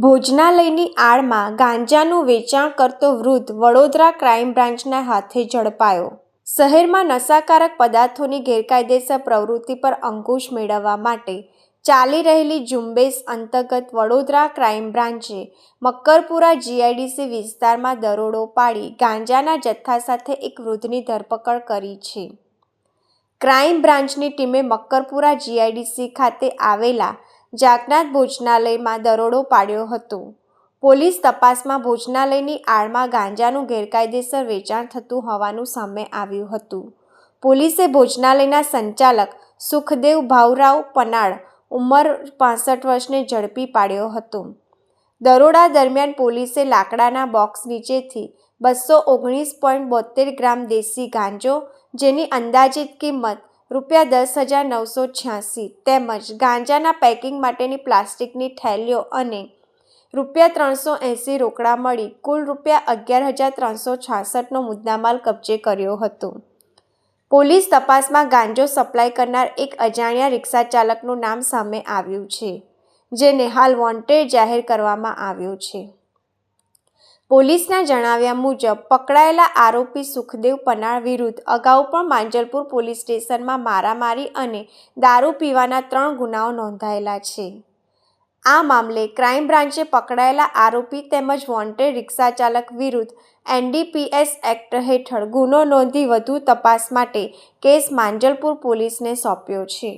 ભોજનાલયની આડમાં ગાંજાનું વેચાણ કરતો વૃદ્ધ વડોદરા ક્રાઇમ બ્રાન્ચના હાથે ઝડપાયો. શહેરમાં નશાકારક પદાર્થોની ગેરકાયદેસર પ્રવૃત્તિ પર અંકુશ મેળવવા માટે ચાલી રહેલી ઝુંબેશ અંતર્ગત વડોદરા ક્રાઇમ બ્રાન્ચે મક્કરપુરા જીઆઈડીસી વિસ્તારમાં દરોડો પાડી ગાંજાના જથ્થા સાથે એક વૃદ્ધની ધરપકડ કરી છે. ક્રાઇમ બ્રાન્ચની ટીમે મક્કરપુરા જીઆઈડીસી ખાતે આવેલા જાગનાથ ભોજનાલયમાં દરોડો પાડ્યો હતો. પોલીસ તપાસમાં ભોજનાલયની આડમાં ગાંજાનું ગેરકાયદેસર વેચાણ થતું હોવાનું સામે આવ્યું હતું. પોલીસે ભોજનાલયના સંચાલક સુખદેવ ભાઉરાવ પનાળ ઉંમર 65 વર્ષને ઝડપી પાડ્યો હતો. દરોડા દરમિયાન પોલીસે લાકડાના બોક્સ નીચેથી 219.72 ગ્રામ દેશી ગાંજો, જેની અંદાજિત કિંમત ₹10,986 તેમજ ગાંજાના પેકિંગ માટેની પ્લાસ્ટિકની થેલીઓ અને ₹380 રોકડા મળી કુલ ₹11,366નો મુદ્દામાલ કબજે કર્યો હતો. પોલીસ તપાસમાં ગાંજો સપ્લાય કરનાર એક અજાણ્યા રિક્ષાચાલકનું નામ સામે આવ્યું છે, જેને હાલ વોન્ટેડ જાહેર કરવામાં આવ્યો છે. પોલીસના જણાવ્યા મુજબ પકડાયેલા આરોપી સુખદેવ પનાળ વિરુદ્ધ અગાઉ પણ માંજલપુર પોલીસ સ્ટેશનમાં મારામારી અને દારૂ પીવાના 3 ગુનાઓ નોંધાયેલા છે. આ મામલે ક્રાઇમ બ્રાન્ચે પકડાયેલા આરોપી તેમજ વોન્ટેડ રિક્ષાચાલક વિરુદ્ધ એનડીપીએસ એક્ટ હેઠળ ગુનો નોંધી વધુ તપાસ માટે કેસ માંજલપુર પોલીસને સોંપ્યો છે.